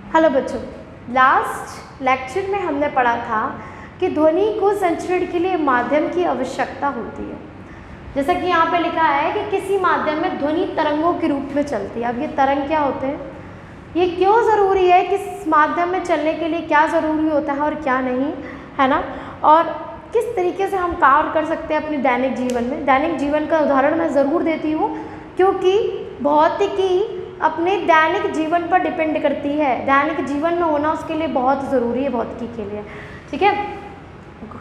Hello बच्चों, last lecture में हमने पढ़ा था कि ध्वनि को संचरण के लिए माध्यम की आवश्यकता होती है। जैसा कि यहाँ पे लिखा है कि किसी माध्यम में ध्वनि तरंगों के रूप में चलती है। अब ये तरंग क्या होते हैं, ये क्यों ज़रूरी है, किस माध्यम में चलने के लिए क्या ज़रूरी होता है और क्या नहीं, है ना, और किस तरीके से हम कार्य कर सकते हैं अपने दैनिक जीवन में। दैनिक जीवन का उदाहरण मैं ज़रूर देती हूँ क्योंकि भौतिकी अपने दैनिक जीवन पर डिपेंड करती है। दैनिक जीवन में होना उसके लिए बहुत ज़रूरी है, भौतिकी के लिए, ठीक है।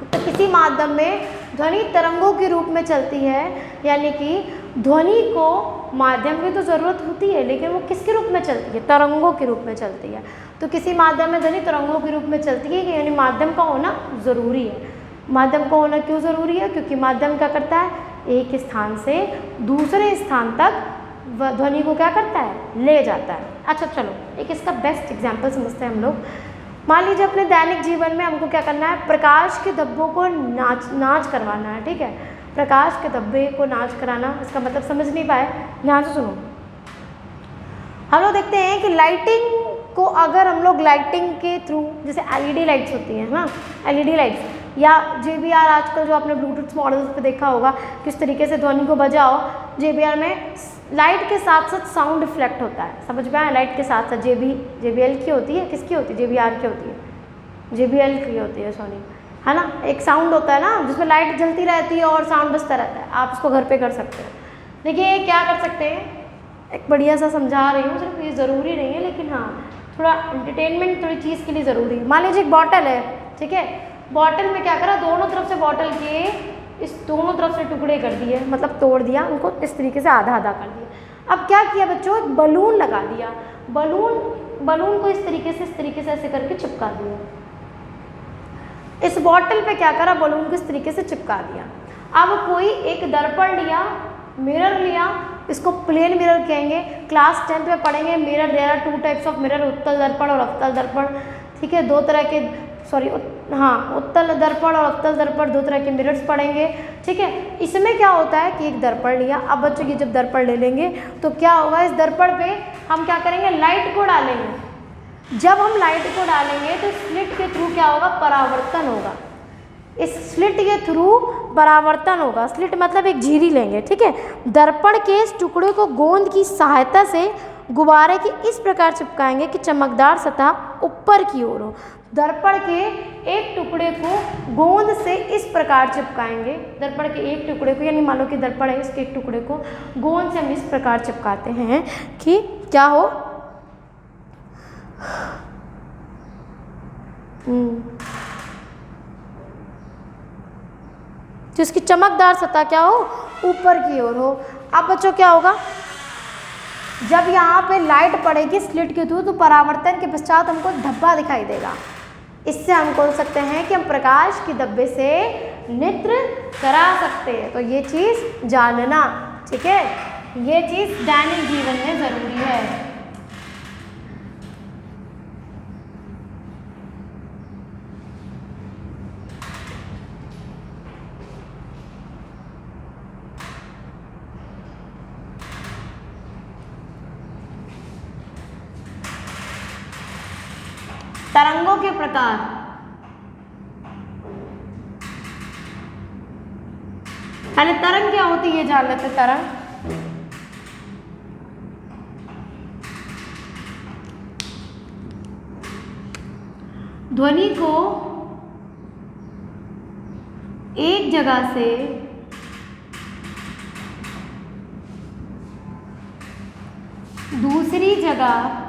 तो किसी माध्यम में ध्वनि तरंगों के रूप में चलती है, यानी कि ध्वनि को माध्यम की तो ज़रूरत होती है, लेकिन वो किसके रूप में चलती है, तरंगों के रूप में चलती है। तो किसी माध्यम में ध्वनि तरंगों के रूप में चलती है, यानी माध्यम का होना ज़रूरी है। माध्यम का होना क्यों ज़रूरी है, क्योंकि माध्यम क्या करता है, एक स्थान से दूसरे स्थान तक ध्वनि को क्या करता है, ले जाता है। अच्छा चलो एक इसका बेस्ट एग्जाम्पल समझते हैं हम लोग। मान लीजिए अपने दैनिक जीवन में हमको क्या करना है, प्रकाश के धब्बों को नाच करवाना है, ठीक है। प्रकाश के धब्बे को नाच कराना, इसका मतलब समझ नहीं पाए, ध्यान से सुनो। हम लोग देखते हैं कि लाइटिंग को अगर हम लोग लाइटिंग के थ्रू, जैसे एलईडी लाइट्स होती हैं ना, एलईडी लाइट्स या JBL आजकल जो आपने ब्लूटूथ मॉडल्स पे देखा होगा किस तरीके से ध्वनि को बजाओ, JBL में लाइट के साथ साथ साउंड रिफ्लेक्ट होता है, समझ में आया। लाइट के साथ साथ JBL की होती है, किसकी होती है, JBR की होती है, JBL की होती है, सॉरी, है ना। एक साउंड होता है ना जिसमें लाइट जलती रहती है और साउंड बजता रहता है। आप इसको घर पे कर सकते हो। देखिए क्या कर सकते हैं, एक बढ़िया सा समझा रही हूँ, सिर्फ ये ज़रूरी नहीं है, लेकिन हाँ थोड़ा एंटरटेनमेंट थोड़ी चीज़ के लिए ज़रूरी है। मान लीजिए एक बॉटल है, ठीक है। बॉटल में क्या करा, दोनों तरफ से बॉटल के इस दोनों तरफ से टुकड़े कर दिए, मतलब तोड़ दिया उनको, इस तरीके से आधा आधा कर दिया। अब क्या किया बच्चों, एक बलून लगा दिया, बलून को इस तरीके से ऐसे करके चिपका दिया। इस बॉटल पे क्या करा, बलून को इस तरीके से चिपका दिया। अब कोई एक दर्पण लिया, मिरर लिया, इसको प्लेन मिरर कहेंगे। क्लास 10th में पढ़ेंगे mirror, there are 2 types of mirror, उत्तल दर्पण और अवतल दर्पण, ठीक है। दो तरह के, सॉरी उत्तल दर्पण और अवतल दर्पण, दो तरह के मिरर्स पढ़ेंगे, ठीक है। इसमें क्या होता है कि एक दर्पण लिया, अब बच्चों की जब दर्पण ले लेंगे तो क्या होगा, इस दर्पण पे हम क्या करेंगे, लाइट को डालेंगे। जब हम लाइट को डालेंगे तो स्लिट के थ्रू क्या होगा, परावर्तन होगा। इस स्लिट के थ्रू परावर्तन होगा। स्लिट मतलब एक झिरी लेंगे, ठीक है। दर्पण के इस टुकड़े को गोंद की सहायता से गुब्बारे के इस प्रकार चिपकाएंगे कि चमकदार सतह ऊपर की ओर हो। दर्पण के एक टुकड़े को गोंद से इस प्रकार चिपकाएंगे, दर्पण के एक टुकड़े को, यानी मान लो कि दर्पण है, इसके एक टुकड़े को गोंद से हम इस प्रकार चिपकाते हैं कि क्या हो, जिसकी चमकदार सतह क्या हो, ऊपर की ओर हो। अब बच्चों क्या होगा, जब यहाँ पे लाइट पड़ेगी स्लिट के थ्रू तो परावर्तन के पश्चात हमको धब्बा दिखाई देगा। इससे हम बोल सकते हैं कि हम प्रकाश के धब्बे से नृत्य करा सकते हैं। तो ये चीज़ जानना, ठीक है, ये चीज़ दैनिक जीवन में ज़रूरी है। तरंगों के प्रकार, पहले तरंग क्या होती है जान लेते। तरंग ध्वनि को एक जगह से दूसरी जगह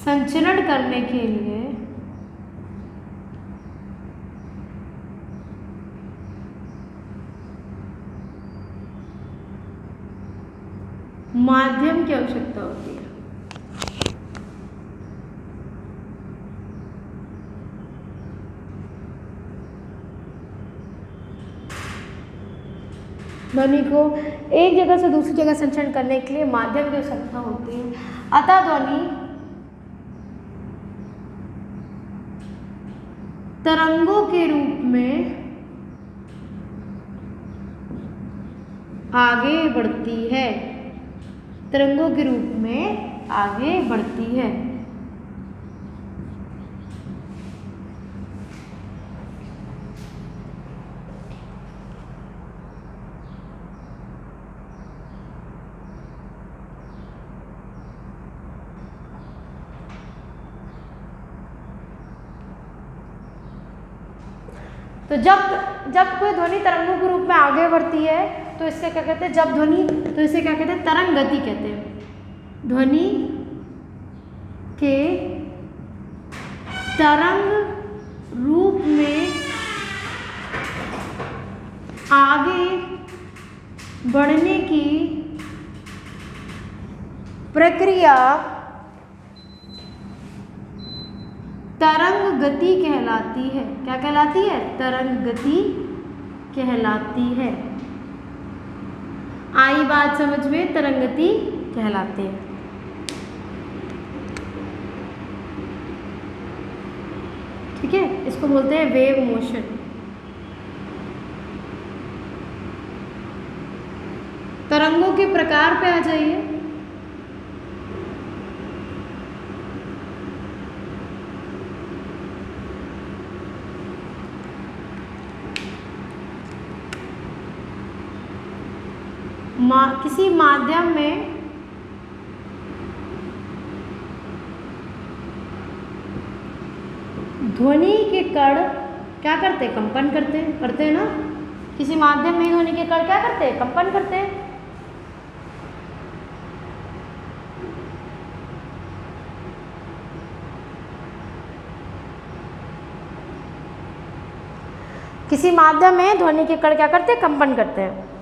संचरण करने के लिए माध्यम की आवश्यकता होती है। ध्वनि को एक जगह से दूसरी जगह संचरण करने के लिए माध्यम की आवश्यकता होती है। अतः ध्वनि तरंगों के रूप में आगे बढ़ती है, तरंगों के रूप में आगे बढ़ती है। तो जब कोई ध्वनि तरंगों के रूप में आगे बढ़ती है तो इससे क्या कहते हैं, जब ध्वनि, तो इसे क्या कहते हैं, तरंग गति कहते हैं। ध्वनि के तरंग रूप में आगे बढ़ने की प्रक्रिया तरंग गति कहलाती है। क्या कहलाती है? तरंग गति कहलाती है। आई बात समझ में? तरंग गति कहलाते हैं। ठीक है, इसको बोलते हैं वेव मोशन। तरंगों के प्रकार पे आ जाइए। किसी माध्यम में ध्वनि के कण क्या करते हैं? कंपन करते हैं ना। किसी माध्यम में ध्वनि के कण क्या करते हैं? कंपन करते हैं। किसी माध्यम में ध्वनि के कण क्या करते हैं? कंपन करते हैं।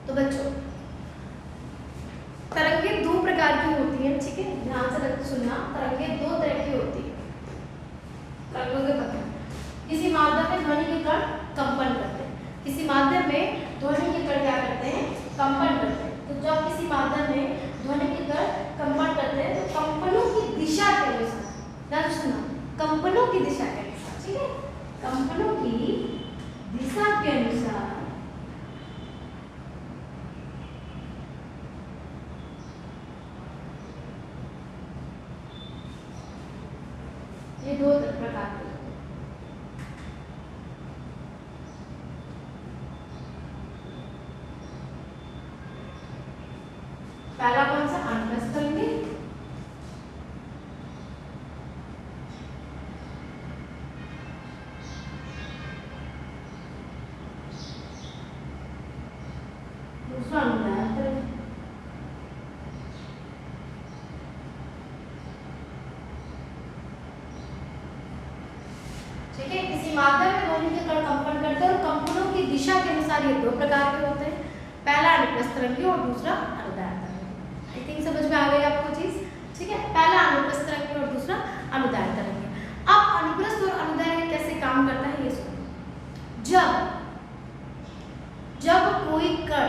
तो बच्चों, तरंगें दो प्रकार की होती हैं। ठीक है, ध्यान से रख सुनना। तरंगें दो तरह की होती हैं। तरंगों के प्रकार, किसी माध्यम में ध्वनि के कण कंपन करते हैं, किसी माध्यम में ध्वनि के कण क्या करते हैं? कंपन करते हैं। तो जब किसी माध्यम में ध्वनि के कण कंपन करते हैं तो कंपनों की दिशा के अनुसार, ध्यान से सुनना, कंपनों की दिशा के अनुसार, ठीक है, कंपनों की दिशा के अनुसार ये दो प्रकार के। पहला कौन सा? अनुप्रस्थ तरंगे। दूसरा अनुदैर्ध्य तरंग। ठीक है, किसी माध्यम में ध्वनि के कण कंपन करते हैं और कंपनों की दिशा के अनुसार ये दो प्रकार के होते हैं। पहला अनुप्रस्थ तरंगी और दूसरा अनुदैर्ध्य तरंगी। आई थिंक समझ में आ गई आपको चीज। ठीक है, पहला अनुप्रस्थ तरंगी और दूसरा अनुदैर्ध्य तरंगी। अब अनुप्रस्थ और अनुदैर्ध्य कैसे काम करता है ये सुनो। जब कोई कण,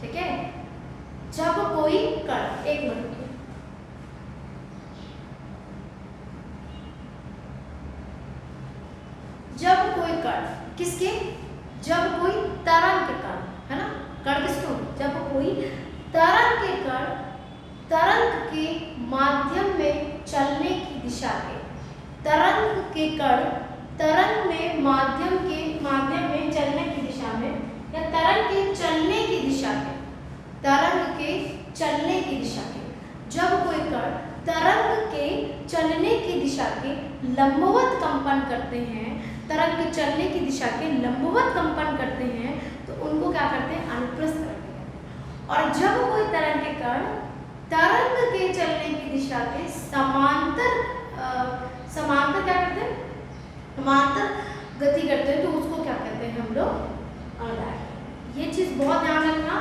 ठीक है, जब कोई कण, एक मिनट, जब कोई कण, किसके? जब कोई तरंग के कण, है ना, कण किसके? जब कोई तरंग के कण तरंग के माध्यम में चलने की दिशा के, तरंग के कण तरंग में माध्यम में चलने की दिशा में, या तरंग के चलने की दिशा के, तरंग के चलने की दिशा के, जब कोई कण तरंग के चलने की दिशा के लंबवत कंपन करते हैं, तरंग के चलने की दिशा के लंबवत कंपन करते हैं, तो उनको क्या करते हैं? अनुप्रस्थ तरंग कहते हैं। और जब कोई तरंग के कण तरंग के चलने की दिशा के समांतर क्या करते हैं? समांतर गति करते हैं, तो उसको क्या कहते हैं हम लोग? अनुदैर्ध्य। ये चीज बहुत ध्यान रखना।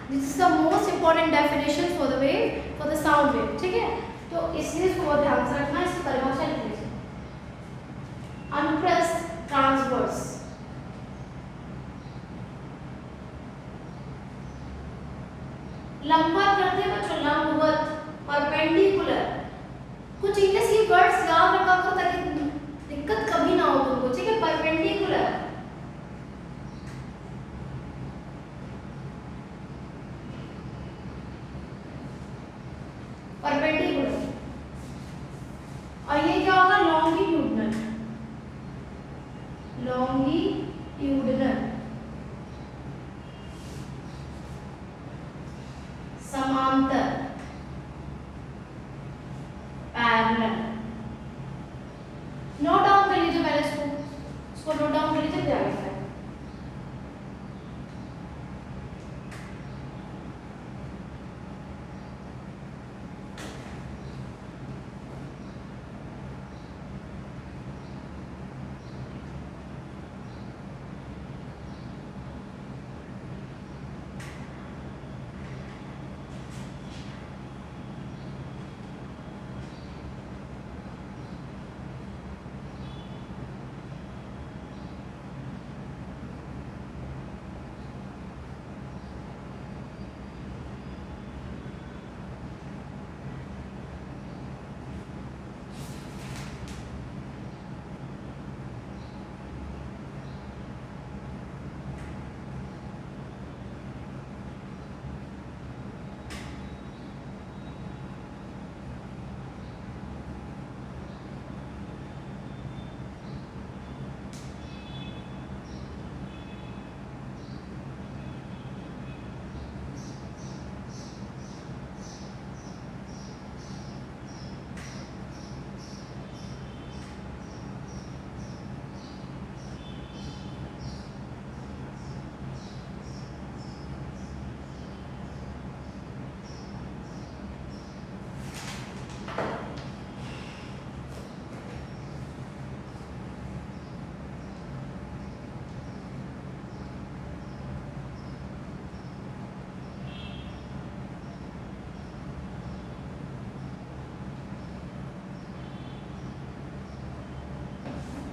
This is the most important definition for the wave, for the sound wave. ठीक है, तो इसलिए इसको बहुत ध्यान से रखना। इसकी परिभाषा लिखिए। अनुप्रस्थ ट्रांसवर्स, लंबवत करते हैं बच्चों, लंबवत, परपेंडिकुलर। कुछ इंग्लिश की वर्ड्स याद रखा करो ताकि दिक्कत कभी ना हो तुमको, ठीक है। Perpendicular, perpendicular. और ये क्या होगा, लॉन्गिट्यूडनल, लॉन्गिट्यूडनल, समांतर, पैरेलल। नोट डाउन कर लीजिए पहले इसको नोट डाउन कर लीजिए, क्या है।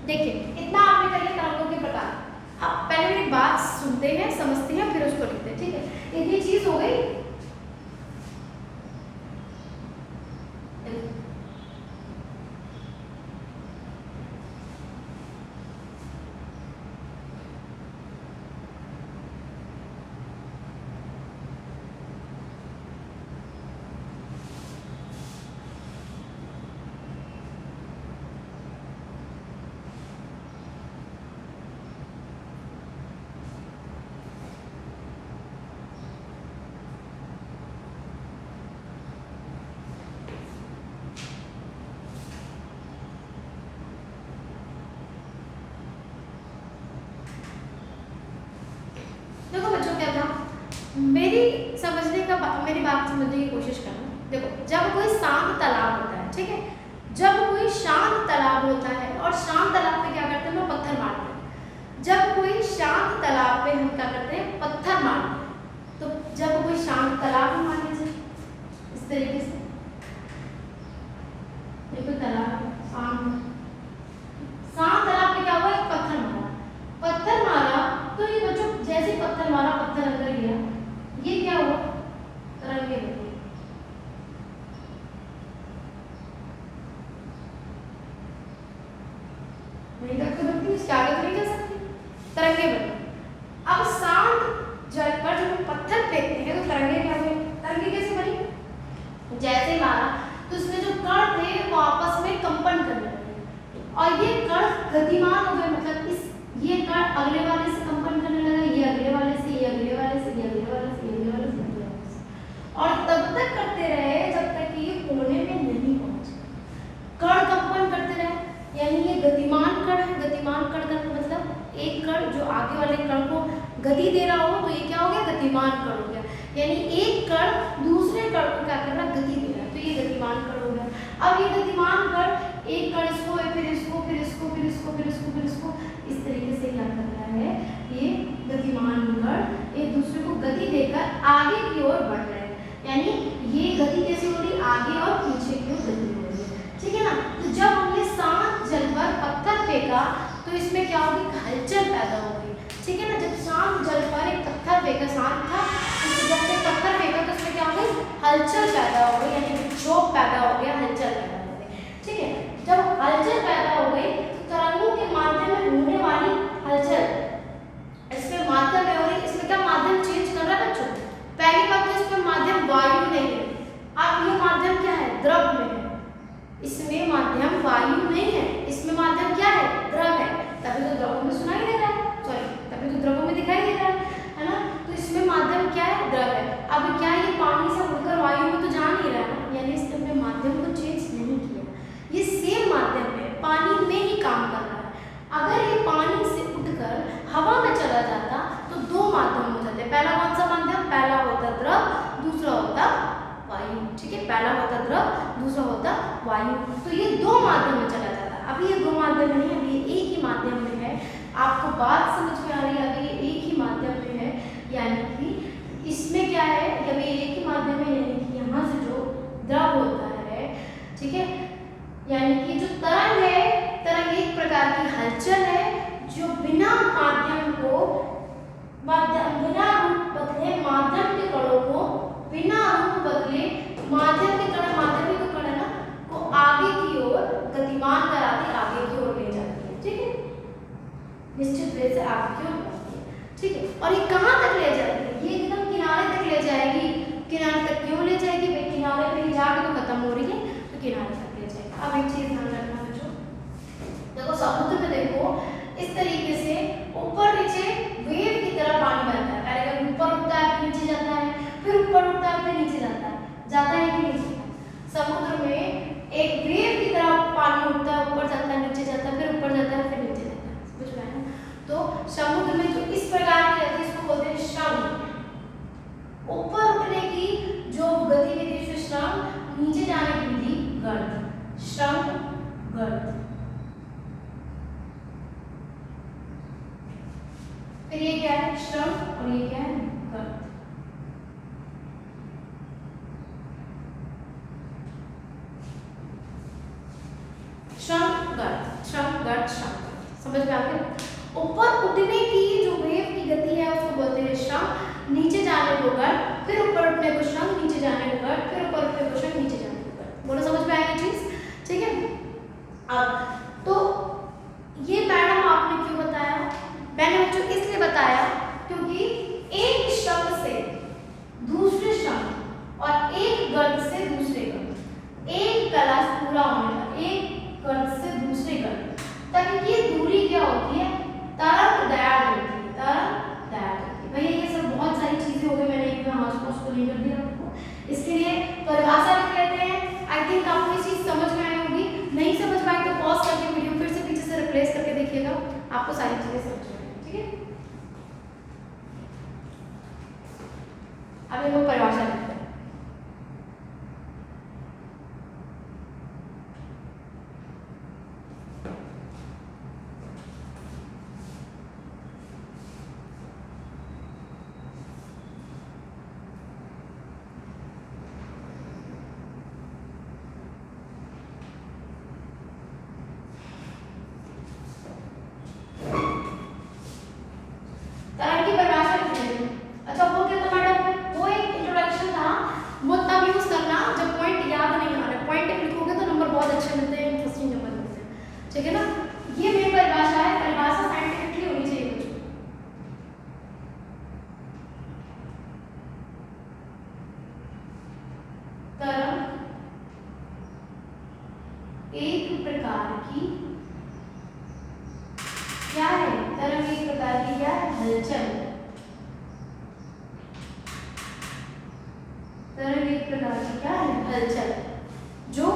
देखिए इतना आपने कर लिया तरंगों के प्रकार। अब पहले मेरी बात सुनते हैं, समझते हैं, फिर उसको लिखते हैं, ठीक है। इतनी चीज हो गई। देखो बच्चों क्या था, मेरी बात समझने की कोशिश करना। देखो जब कोई शांत तालाब होता है, ठीक है, जब कोई शांत तालाब होता है और शांत तालाब पे क्या करते हैं, हम पत्थर मारते हैं। जब कोई शांत तालाब पे हम क्या करते हैं, पत्थर मारते हैं। तो जब कोई शांत तालाब में मान लीजिए इस तरीके से, देखो तालाब शांत तालाब पे क्या हुआ, एक पत्थर मारा तो ये बच्चों जैसे पत्थर मारा, पत्थर अंदर गया, ये क्या हुआ, तरंगे बनी। नहीं तक तो बनती, इसके आगे तो नहीं जा सकती, तरंगे बनी। अब शांत जल पर जब हम पत्थर फेंकते हैं तो तरंगे क्या हुई, तरंगे कैसे बनी, जैसे ही मारा तो उसमें जो कण थे वो आपस में कंपन करने लगे और ये कण गतिमान हो गए। मतलब इस ये कण अगले वाले से कंपन करने लगा, ये अगले वाले से, ये अगले वाले से, ये अगले वाले से, ये अगले वाले से, अगले वाले से, और तब तक करते रहे जब तक कि ये कोने में नहीं पहुंचे। कण कंपन करते रहे, यानी ये गतिमान कण है। गतिमान कण का मतलब एक कण जो आगे वाले कण को गति दे रहा हो, तो ये क्या हो गया, गतिमान कण हो गया। यानी एक कण दूसरे कण को क्या कर रहा है, गति दे रहा है, तो ये गतिमान कण हो गया। अब ये गतिमान कण एक कण इसको, फिर इसको, फिर इसको, फिर इसको, फिर इसको, फिर इसको, इस तरीके से क्या कर रहा है, ये गतिमान कण एक दूसरे को गति देकर आगे की ओर बढ़ रहे हैं। यानी ये गति कैसे हो रही, आगे और पीछे की ओर गति हो रही है, ठीक है ना। तो जब हमने शांत जल पर पत्थर फेंका तो इसमें क्या होगी, हलचल पैदा हो गई। ठीक है ना। जब शांत जल पर एक पत्थर फेंका, शांत था, जब से पत्थर फेंका तो उसमें क्या हो गई, हलचल पैदा हो गई, यानी विक्षोभ पैदा हो गया, हलचल पैदा हो गई। ठीक है, जब हलचल पैदा हो गई तो तरंगों के माध्यम में होने वाली हलचल इसमें माध्यम में हो रही, इसमें क्या माध्यम चेंज कर रहा है बच्चों। पहली बात तो इसमें माध्यम वायु नहीं है, अब ये माध्यम क्या है, द्रव में है। इसमें माध्यम वायु नहीं है, इसमें माध्यम क्या है, द्रव है। तभी तो द्रवों में सुनाई दे रहा है, सॉरी तभी तो द्रवों में दिखाई दे रहा है ना। तो इसमें माध्यम क्या है, द्रव है। अब क्या ये पानी से उड़कर वायु में तो जा नहीं रहा है, यानी इसने माध्यम को चेंज नहीं किया, ये सेम माध्यम है, पानी में ही काम कर रहा है। अगर ये पानी से उठकर हवा में चला जाता तो दो माध्यम हो जाते। पहला कौन सा माध्यम, पहला होता द्रव, दूसरा होता वायु। ठीक है, पहला होता द्रव, दूसरा होता वायु। तो ये दो माध्यम में चला जाता। अभी ये दो माध्यम नहीं, अभी ये एक ही माध्यम में है। आपको बात समझ में आ रही है, अभी ये एक ही माध्यम में है, यानी कि इसमें क्या है, जब ये एक ही माध्यम में, यानी कि यहाँ से जो द्रव होता है, ठीक है, यानी कि जो तरंग है, तरंग एक प्रकार की हलचल है जो बिना माध्यम को, बिना रूप बदले माध्यम के कणों को, बिना रूप बदले माध्यम के कण, माध्यम के कण ना को आगे की ओर गतिमान कराती, आगे की ओर ले जाती है। ठीक है, निश्चित रूप से आगे की ओर बढ़ती है। ठीक है, और ये कहाँ तक ले जाती है, ये एकदम किनारे तक ले जाएगी। किनारे तक क्यों ले जाएगी भाई, किनारे पे ही जाके तो खत्म हो रही है, तो किनारे तक ले जाएगी। अब एक चीज ध्यान रखना बच्चों, देखो समुद्र में देखो इस तरीके से ऊपर नीचे वेव की तरह पानी बहता है। पहले कभी ऊपर उठता है फिर नीचे जाता है, फिर ऊपर उठता है फिर नीचे जाता है कि नहीं जाता। समुद्र में एक वेव की तरह पानी उठता है, ऊपर जाता है, नीचे जाता है, फिर ऊपर जाता है, फिर नीचे जाता है। समझ में आया? तो समुद्र में जो इस प्रकार की रहती है इसको बोलते हैं श्रंग। ऊपर उठने की जो गतिविधि से श्रंग, नीचे जाने की विधि गर्त। श्रंग गर्त। फिर ये क्या है, श्रंग, और ये क्या है, गर्त। श्रंग गर्त, श्रंग गर्त, श्रंग गर्त। समझ में आ गया? ऊपर उठने की जो वेव की गति है उसको बोलते हैं श्रंग, नीचे जाने को गर्त, फिर ऊपर उठने को श्रंग, नीचे जाने को गर्त, फिर ऊपर उठने को श्रंग, नीचे जाने को गर्त। बोलो समझ में आया ये चीज? ठीक है। अब तो ये मैडम आपने क्यों बताया, मैंने बच्चों इसलिए बताया क्योंकि एक शब्द से दूसरे शब्द और एक गर्त से दूसरे गर्त, एक क्लास पूरा होने पर एक गर्त से दूसरे गर्त तक ये दूरी क्या होती है, तरंग दैर्घ्य होती है, तरंग दैर्घ्य। भैया ये सब बहुत सारी चीजें हो गई, मैंने एक में हाथ को नहीं कर दिया आपको। इसके लिए परिभाषा लिख लेते हैं। आई थिंक आपको ये चीज समझ में आई होगी, नहीं समझ में आई तो पॉज करके वीडियो फिर से पीछे से रिप्लेस करके देखिएगा, आपको सारी चीजें समझ में आएगी। ठीक है, अब इनको परिभाषा लिखते हैं। तरंग की परिभाषा लिख लेते हैं। अच्छा वो क्या था मैडम, वो एक इंट्रोडक्शन था, वो तब यूज करना जब पॉइंट याद नहीं आ रहा। पॉइंट लिखोगे तो नंबर बहुत अच्छे मिलते हैं, इंटरेस्टिंग नंबर मिलते हैं। ठीक है ना, ये मेरी परिभाषा है, परिभाषा साइंटिफिकली होनी चाहिए बच्चों। तरंग एक प्रकार की क्या है, तरंग एक प्रकार की क्या है, हलचल। तरंग एक प्रकार की क्या है, हलचल, जो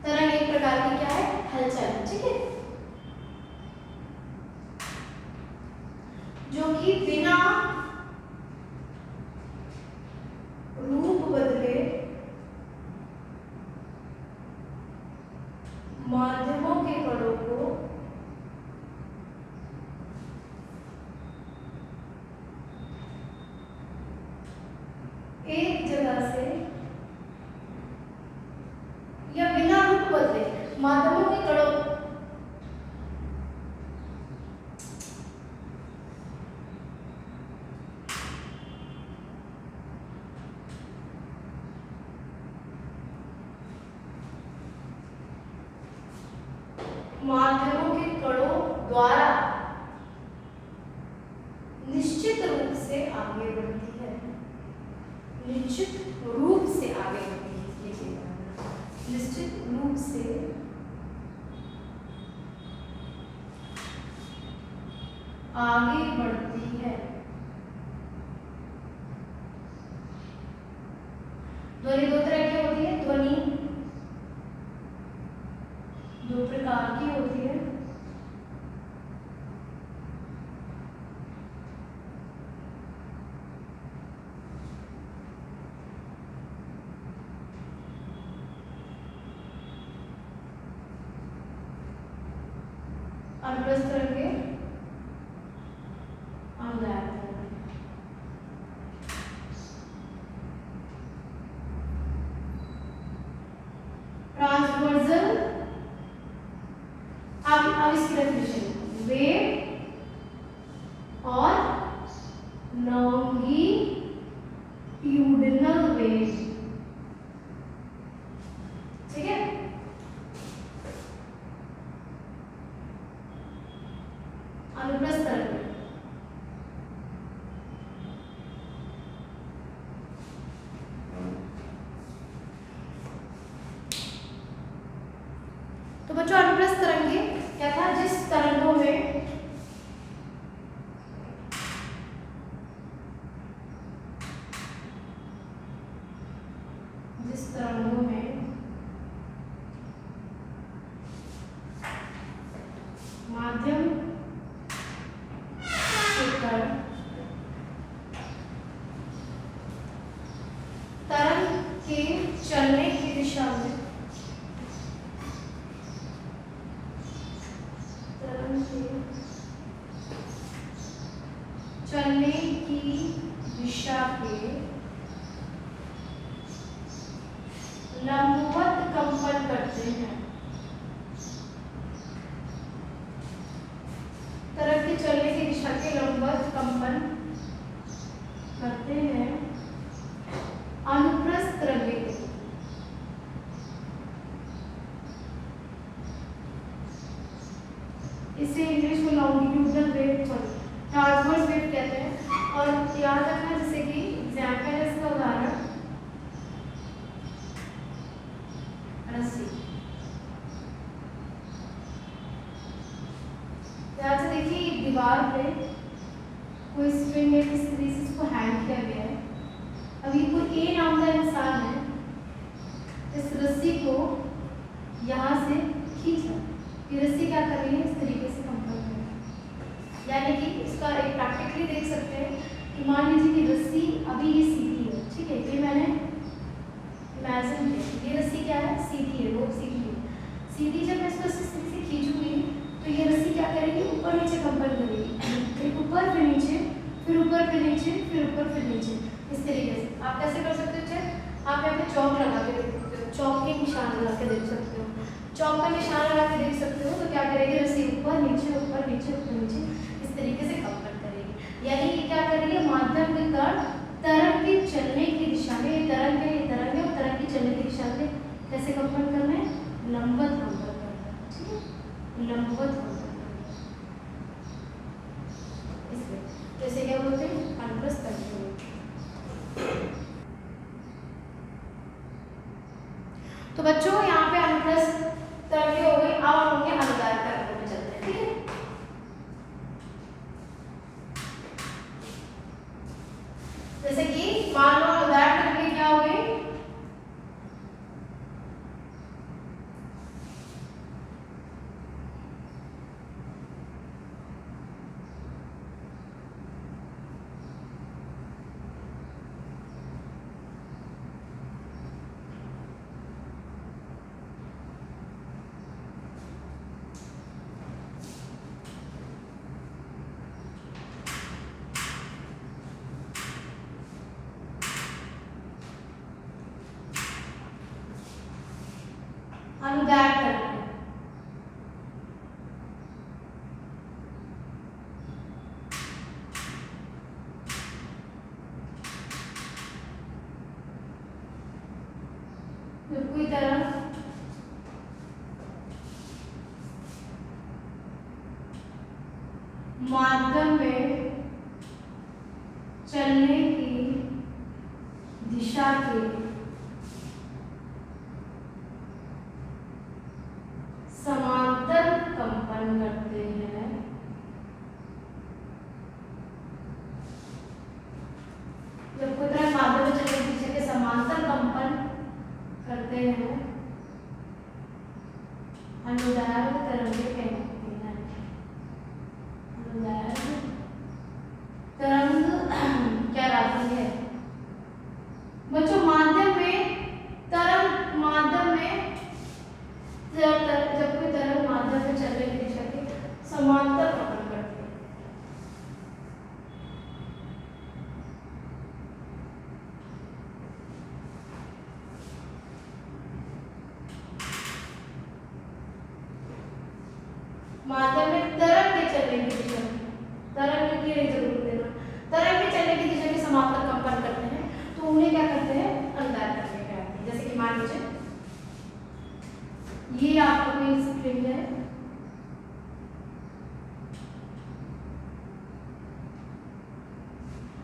तरंग एक प्रकार की क्या है, हलचल। ठीक है, जो कि बिना रूप बदले माध्यमों के कणों को एक जगह से, या बिना रूप बदले, माध्यमों के कणों द्वारा निश्चित रूप से आगे बढ़ती है, निश्चित रूप से आगे बढ़ती है, निश्चित रूप से आगे बढ़ती है। ध्वनि दो तरह की होती है, ध्वनि दो प्रकार की होती है। अनुप्रस्थ तरंगे, अनुदैर्घ्य तरंगे। ट्रांसवर्सल, अब इसकी डेफिनेशन, वेव और लॉन्गिट्यूडिनल वेव, ठीक है। अनुप्रस्थ तरंग, तो बच्चों अनुप्रस्थ तरंगे क्या था, जिस तरंगों में माध्यम तरंग के चलने की दिशा में, तरंग के चलने की दिशा के लंबवत कंपन करते हैं, तरंग के चलने की दिशा के लंबवत कंपन करते हैं अनुप्रस्थ तरंगे। इसे इंग्लिश में लॉन्गिट्यूडनल वेव, ट्रांसवर्स वेव कहते हैं। और याद रखना, जैसे कि एग्जाम्पल है इसका उदाहरण रस्सी। ध्यान से देखिए, दीवार पे कोई स्प्रिंग है, किस तरीके से इसको हैंग किया गया है। अभी कोई ए नाम का इंसान है, इस रस्सी को यहाँ से खींचा, ये रस्सी क्या कर रही है, इस तरीके से कंपन कर रही है। यानी कि इसका एक प्रैक्टिकली देख सकते हैं कि मान लीजिए कि रस्सी अभी ये सीधी है, ठीक है, ये मैंने इमेजिन किया, ये रस्सी क्या है, सीधी है, रोप सीधी है। सीधी जब मैं इसको इस तरीके से खींचूंगी तो ये रस्सी क्या करेगी, ऊपर नीचे कंपन करेगी, फिर ऊपर फिर नीचे, फिर ऊपर फिर नीचे, फिर ऊपर फिर नीचे, इस तरीके से। आप कैसे कर सकते हो चेक, आप यहाँ पे चौक लगा के देख सकते हो, चौक के निशान लगा के देख सकते हो, चौक का निशान लगा के देख सकते हो। तो क्या करेगी, रस्सी ऊपर नीचे ऊपर नीचे ऊपर नीचे इस तरीके से कंपन करेगी। यानी कि क्या करेगी, माध्यम के कण तरंग के चलने की दिशा में, ये तरंग है, ये तरंग है, और तरंग की चलने की दिशा में कैसे कंपन करना है, लंबवत कंपन करना है, ठीक है, लंबवत कंपन करना है। इसलिए जैसे क्या बोलते हैं, अनुप्रस्थ तरंगे। तो बच्चों यहाँ पे अनुप्रस्थ तरंगे हो गई। अब हम उनके अनुदैर्घ्य तरंगों में चलते हैं, ठीक है। जैसे कि मान लो अनुदैर्घ्य तरंगे क्या हो गई, अनुदैर्घ्य तरंगे। माध्यम में चलने की दिशा के समांतर कंपन करते हैं। जब कोई तरह माध्यम में चलने की दिशा के समांतर कंपन करते हैं, अनुदैर्घ्य तरंगें कहलाती हैं। अनुदैर्घ्य तरंग क्या रहती है बच्चों? माध्यम में तरंग, माध्यम में जब कोई तरंग माध्यम में चलने की दिशा के समांतर कंपन करती है। माध्यम में तरंग के चलने की दिशा, तरंग की जरूरत देना, तरंग के चलने की दिशा के समांतर कंपन करते हैं, तो उन्हें क्या करते हैं? अनुदैर्घ्य तरंगें कहते हैं। जैसे कि मान लीजिए ये आपका कोई स्प्रिंग है,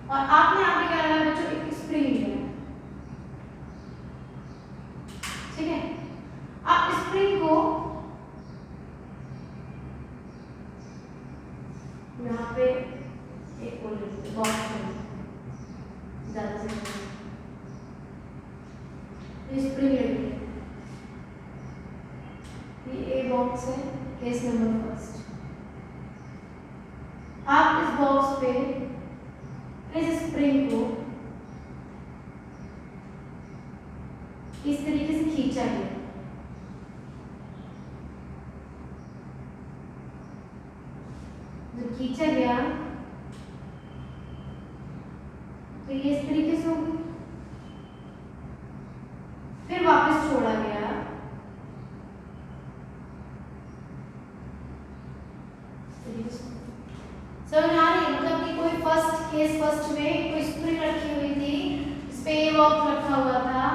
और आपने यहाँ पे क्या लगाया बच्चों? एक स्प्रिंग लिया, ठीक है। आप स्प्रिंग को यहाँ पे एक बॉक्स में ज्यादा से स्प्रिंग लेंगे, ये ए बॉक्स है, केस नंबर फर्स्ट। आप इस बॉक्स पे इस स्प्रिंग को इस तरीके से खींचा गया, जब खींचा गया तो ये इस तरीके से होगी, फिर वापस छोड़ा गया, समझ आ रही है? मतलब कि कोई फर्स्ट में कोई स्प्रिंग रखी हुई थी, इस पे ए बॉक्स रखा हुआ था,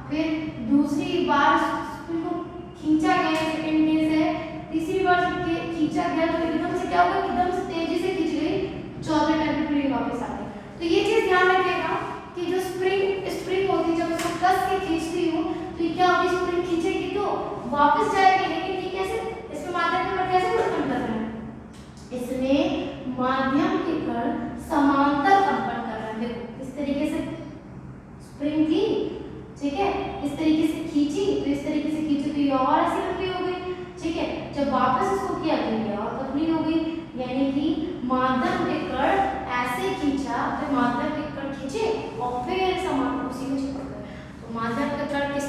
फिर दूसरी बार स्प्रिंग को खींचा गया सेकंड केस है, तीसरी बार खींचा गया तो एकदम से क्या हुआ? एकदम से तेजी से खींच गई, चौथे टाइम पे स्प्रिंग वापस आ गई। तो ये चीज ध्यान रखिएगा कि जो स्प्रिंग होती है, जब उसको कस के खींचती हूँ तो ये क्या होगी? स्प्रिंग खींचेगी तो वापस जाएगी, लेकिन ये कैसे? इसमें माध्यम के कण कैसे कंपन कर रहे हैं? इसमें माध्यम के कण समांतर कंपन कर रहे हैं। देखो इस तरीके से स्प्रिंग थी, ठीक है, इस तरीके से खींची तो इस तरीके से खींची तो ये और ऐसी पतली हो गई, ठीक है। जब वापस इसको किया तो ये और पतली हो गई, यानी कि माध्यम के कण ऐसे खींचा, फिर माध्यम के कण खींचे और फिर समांतर उसी में चिपक गए। तो माध्यम के कण किस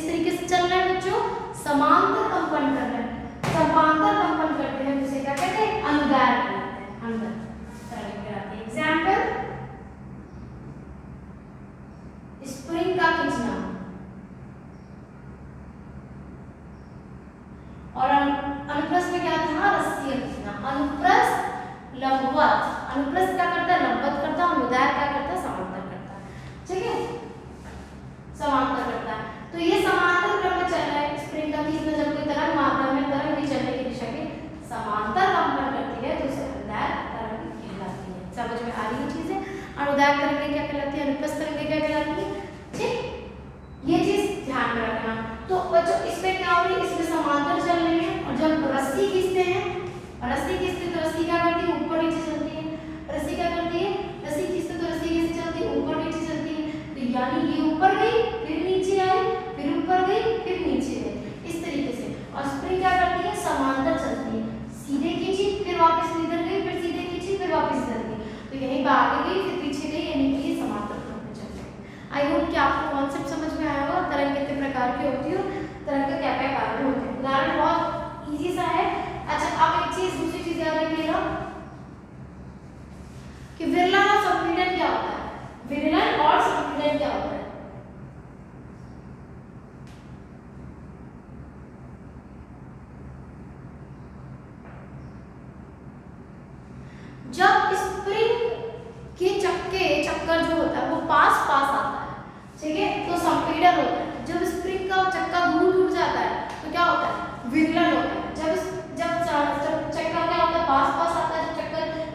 तरीके से चल रहे हैं बच्चों? समांतर कंपन कर रहे हैं। समांतर कंपन करते हैं जिसे क्या कहते हैं? अनुदैर्घ्य कहते हैं। अनुदैर्घ्य कहते हैं। एग्जांपल, स्प्रिंग का खींचना और अनुप्रस्थ में क्या था? रस्सी का खींचना। अनुप्रस्थ लंबवत, अनुप्रस्थ क्या करता है? लंबवत करता है, अनुदैर्घ्य क्या करता है? समांतर करता है, ठीक है, समांतर करता है। तो ये समांतर क्रम में चल रहा है। स्प्रिंग का खींचना, जब कोई तरंग माध्यम में तरंग की चलने की दिशा के समांतर कंपन करती है तो उसे अनुदैर्घ्य तरंग कहलाती है। समझ में आ रही है चीजें? अनुदैर्घ्य तरंगें क्या कहलाती है? अनुप्रस्थ तरंगें क्या कहलाती है? ठीक, ये चीज ध्यान में रखना। तो बच्चों इसमें क्या हो रही है? इसमें समांतर चल रही है, और जब रस्सी खींचते हैं, रस्सी खींचते तो रस्सी क्या करती है? ऊपर नीचे चलती है। रस्सी क्या करती है? रस्सी खींचते तो रस्सी कैसे चलती है? ऊपर नीचे चलती है। तो यानी ये ऊपर गई, फिर नीचे आई, फिर ऊपर गई, फिर नीचे गई, इस तरीके से। और स्प्रिंग क्या करती है? समांतर चलती है, सीधे खींची फिर वापस इधर गई, फिर सीधे खींची फिर वापस इधर गई, तो यहीं पर आगे गई फिर पीछे गई, यानी कि ये समांतर क्रम में चल रही है। आई होप कि आपको कॉन्सेप्ट समझ में आया होगा। तरंग कितने प्रकार की होती है, तरंग के क्या क्या कारण होते हैं। उदाहरण बहुत इजी सा है। अच्छा, आप एक चीज दूसरी चीज याद रखिएगा कि विरलन और संपीड़न क्या होता है? विरलन और संपीड़न क्या होता है? जब स्प्रिंग के चक्कर जो होता है वो पास आता है, ठीक है, तो संपीड़न होता है। जब स्प्रिंग का चक्का दूर जाता है तो क्या होता है? विरलन होता है। जब चक्का क्या होता है? पास आता है, जब चक्कर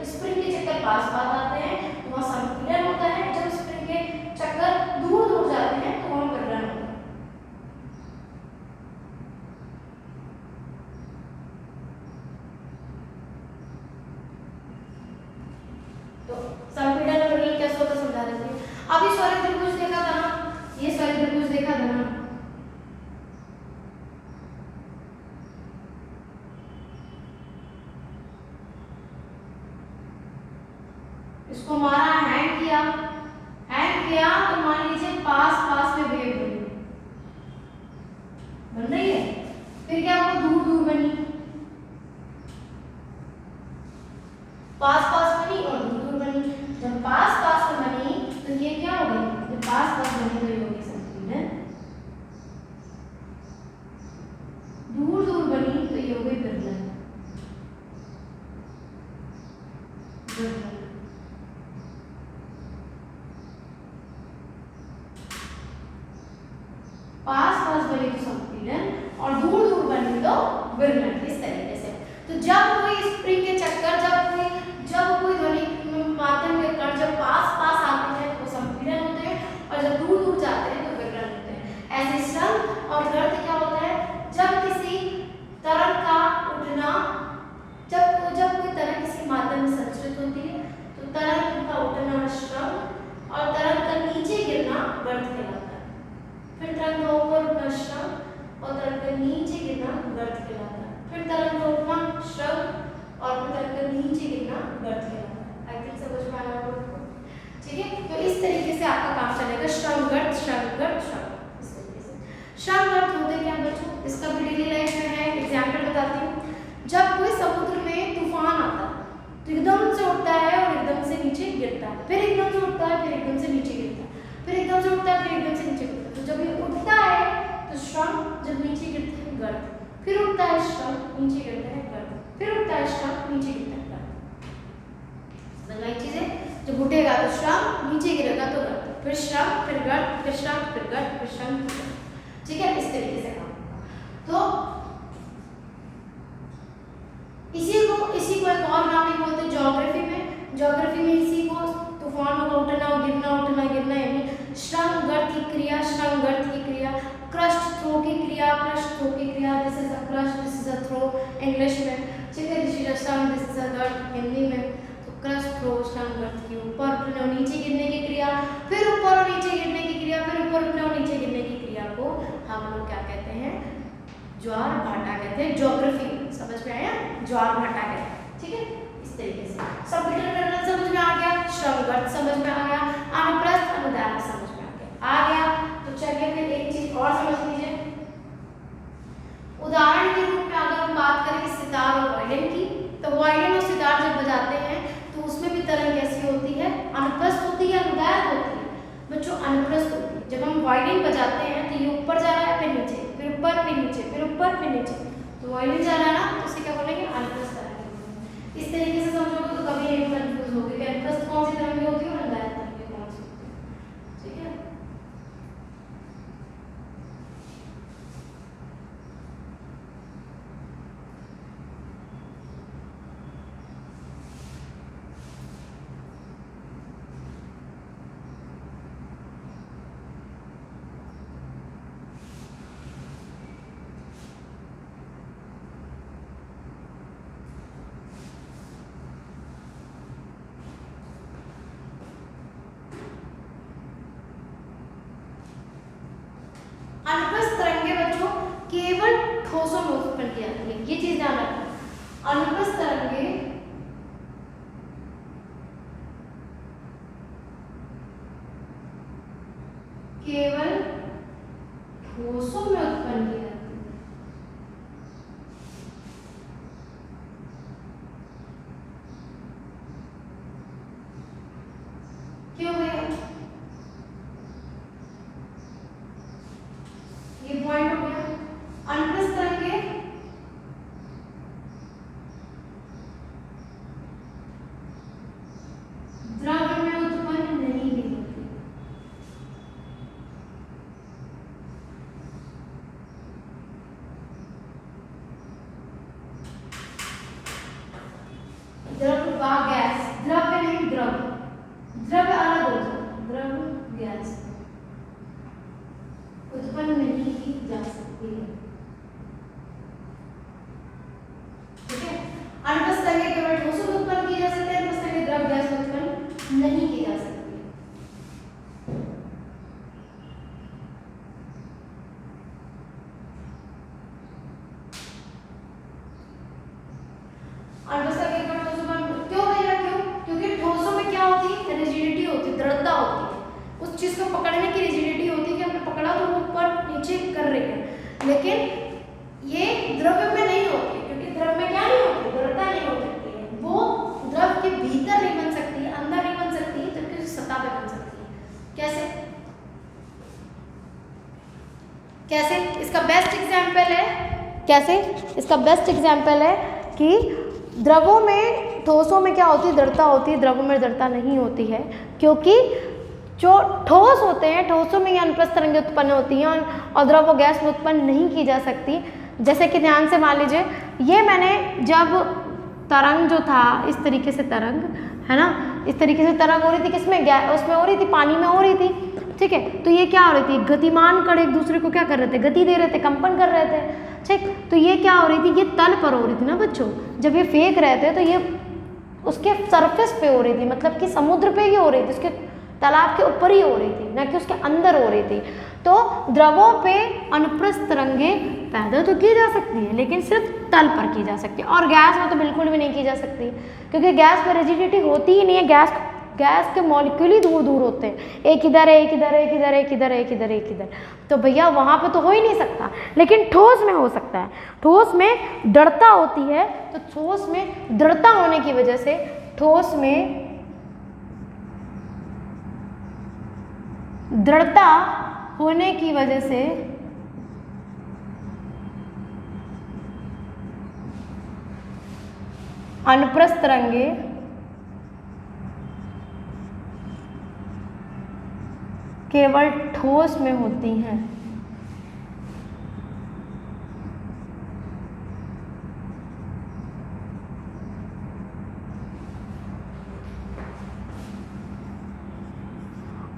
इसको मारा, हैंग किया, तो मान लीजिए पास पास में वेव बन रही है। फिर क्या हुआ, दूर दूर बनी, पास पास बनी और दूर दूर बनी। जब पास पास में बनी तो ये क्या हो गई, जब पास पास बनी तो ये होगी संपीड़न, दूर दूर बनी तो ये हो गई विरलन। पास पास बनी तो संपीड़न और दूर दूर बनी तो विरलन, इस तरीके से। तो जब कोई स्प्रिंग के चक्कर, जब कोई ध्वनि माध्यम के कण जब पास पास आते हैं तो संपीड़न होते हैं और जब दूर दूर जाते हैं तो विरलन होते हैं। ऐसे श्रम और गर्त क्या होता है, जब किसी तरंग का उठना, जब कोई तरंग किसी माध्यम में संचरित होती है तो तरंग का उठना श्रम और तरंग का नीचे गिरना गर्त कहलाता है। फिर तरंग का ऊपर उठना श्रम और तरंग का नीचे गिरना गर्त कहलाता है। फिर तरंग का उठना श्रम और फिर तरंग का नीचे गिरना गर्त कहलाता है। आई थिंक समझ में आया आपको, ठीक है। तो इस तरीके से आपका काम चलेगा, श्रम गर्त श्रम गर्त श्रम, इस तरीके से। श्रम गर्त होते क्या बच्चों, इसका भी डेली लाइफ में है, एग्जाम्पल बताती हूँ। जब कोई समुद्र में तूफान आता है तो एकदम से उठता है और एकदम से नीचे गिरता है, फिर एकदम से उठता है, फिर एकदम से नीचे गिरता है, फिर एकदम से उठता है, फिर एकदम से नीचे गिरता है। तो जब ये उठता है तो श्रम, जब नीचे गिरता है गर्त, फिर उठता है श्रम, नीचे गिरता है गर्त, फिर उठता है श्रम, नीचे गिरता है गर्त। समझ आई चीजें, जब उठेगा तो श्रम, नीचे गिरेगा तो गर्त, फिर श्रम, फिर गर्त, फिर श्रम, फिर गर्त, फिर श्रम, फिर गर्त, ठीक है। इस तरीके से काम। तो इसी को एक और नाम भी बोलते हैं ज्योग्राफी में इसी को तूफानों का उठना गिरना यानी श्रम गर्त की क्रिया, श्रम गर्त की क्रिया, क्रस्ट थ्रो की क्रिया, this is a crest, this is a trough English में, ठीक है। दिस इज अ श्रम, दिस इज अ गर्त हिंदी में। तो क्रस्ट थ्रो श्रम गर्त की ऊपर उठने और नीचे गिरने की क्रिया, फिर ऊपर और नीचे गिरने की क्रिया, फिर ऊपर उठने और नीचे गिरने की क्रिया को हम लोग क्या कहते हैं, ज्वार भाटा कहते हैं। ज्योग्राफी समझ में आया, ज्वार भाटा कहते हैं, ठीक है। इस तरीके से संपीड़न विरलन समझ में आ गया, श्रम गर्त समझ में आ गया, अनुप्रस्थ अनुदैर्घ्य समझ में आ गया। तो चलिए फिर एक चीज और समझ लीजिए। उदाहरण के रूप में अगर हम बात करें सितार और वायलिन की, तो वायलिन और सितार जब बजाते हैं तो उसमें भी तरंग कैसी होती है, अनुप्रस्थ होती है, अनुदैर्घ्य होती है बच्चों, अनुप्रस्थ होती है। जब हम वायलिन बजाते हैं तो ये ऊपर जा रहा है, फिर नीचे, फिर ऊपर, फिर नीचे, फिर ऊपर, फिर नीचे, तो वायलिन जा रहा है ना, तो इसे क्या बोलेंगे, अनुप्रस्थ तरंग। इस तरीके से समझोगे तो कभी नहीं कंफ्यूज होगे कि अनुप्रस्थ कौन सी तरंग होती है और अनुदैर्घ्य तरंग कौन सी होती है, ठीक है। अनुप्रस्थ तरंगें बच्चों केवल ठोसों में उत्पन्न की जाती है, ये चीज ध्यान रखना। अनुप्रस्थ तरंगें केवल ठोसों में उत्पन्न की जाती है। क्यों भैया, ये पॉइंट हो गया। अनुप्रस्थ तरंगें उस चीज़ को पकड़ने की रिजिडिटी होती है कि हमने पकड़ा तो वो ऊपर नीचे कर रही है, लेकिन ये द्रव्य में नहीं होती, क्योंकि द्रव्य में क्या नहीं होती, दृढ़ता नहीं हो सकती है, वो द्रव के भीतर नहीं बन सकती है, अंदर नहीं बन सकती है, जबकि उस सतह पे बन सकती है। कैसे कैसे इसका बेस्ट एग्जाम्पल है, कैसे इसका बेस्ट एग्जाम्पल है कि द्रवों में, ठोसों में क्या होती है, दृढ़ता होती है, द्रवों में दृढ़ता नहीं होती है, क्योंकि जो ठोस होते हैं, ठोसों में ये अनुप्रस्थ तरंगें उत्पन्न होती हैं और द्रव और गैस में उत्पन्न नहीं की जा सकती। जैसे कि ध्यान से मान लीजिए, ये मैंने जब तरंग जो था, इस तरीके से तरंग है ना, इस तरीके से तरंग हो रही थी, किसमें, उसमें हो रही थी, पानी में हो रही थी, ठीक है। तो ये क्या हो रही थी, गतिमान कण एक दूसरे को क्या कर रहे थे, गति दे रहे थे, कंपन कर रहे थे, ठीक। तो ये क्या हो रही थी, ये तल पर हो रही थी ना बच्चों, जब ये फेंक रहे थे तो ये उसके सरफेस पे हो रही थी, मतलब कि समुद्र पे ही हो रही थी, उसके तालाब के ऊपर ही हो रही थी, ना कि उसके अंदर हो रही थी। तो द्रवों पे अनुप्रस्थ तरंगें पैदा तो की जा सकती है, लेकिन सिर्फ तल पर की जा सकती है, और गैस में तो बिल्कुल भी नहीं की जा सकती, क्योंकि गैस में रिजिडिटी होती ही नहीं है, गैस के मॉलिक्यूल ही दूर दूर होते हैं, एक इधर है, एक इधर है, एक इधर है, एक इधर है, एक इधर है, एक इधर, तो भैया वहाँ पे तो हो ही नहीं सकता, लेकिन ठोस में हो सकता है। ठोस में दृढ़ता होती है, तो ठोस में दृढ़ता होने की वजह से, ठोस में दृढ़ता होने की वजह से अनुप्रस्थ तरंगें केवल ठोस में होती हैं।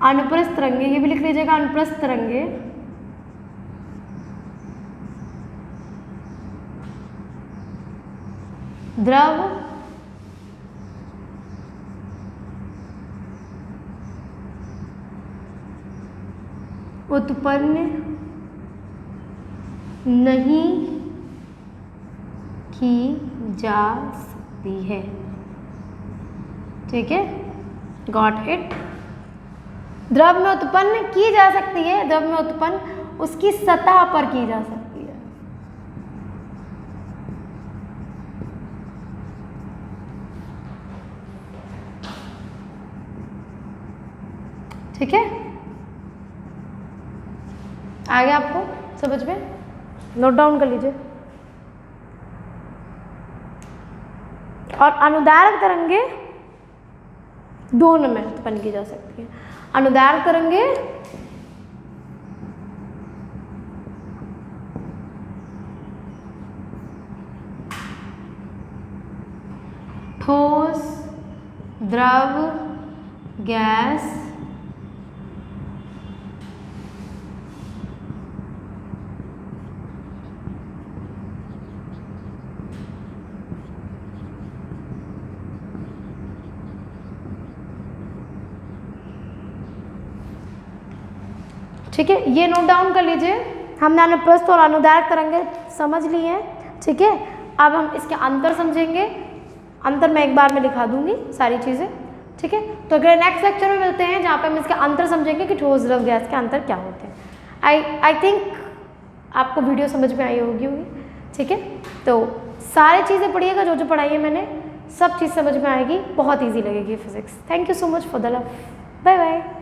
अनुप्रस्थ तरंगें, ये भी लिख लीजिएगा, अनुप्रस्थ तरंगें द्रव उत्पन्न नहीं की जा सकती है, ठीक है, गॉट इट। द्रव में उत्पन्न की जा सकती है, द्रव में उत्पन्न उसकी सतह पर की जा सकती है, ठीक है। आ गया आपको समझ में, नोट डाउन कर लीजिए। और अनुदैर्घ्य तरंगें दोनों में उत्पन्न की जा सकती है। अनुदैर्घ्य तरंगें ठोस, द्रव, गैस, ठीक है, ये नोट डाउन कर लीजिए। हमने अनुप्रस्थ और अनुदैर्घ्य तरंगें समझ ली हैं, ठीक है। अब हम इसके अंतर समझेंगे, अंतर मैं एक बार में लिखा दूंगी सारी चीज़ें, ठीक है। तो अगले नेक्स्ट लेक्चर में मिलते हैं, जहाँ पे हम इसके अंतर समझेंगे कि ठोस, द्रव, गैस के अंतर क्या होते हैं। आई थिंक आपको वीडियो समझ में आई होगी, ठीक है। तो सारी चीज़ें पढ़िएगा, जो जो पढ़ाई है मैंने, सब चीज़ समझ में आएगी, बहुत ईजी लगेगी physics. Thank you so much for the love, bye bye.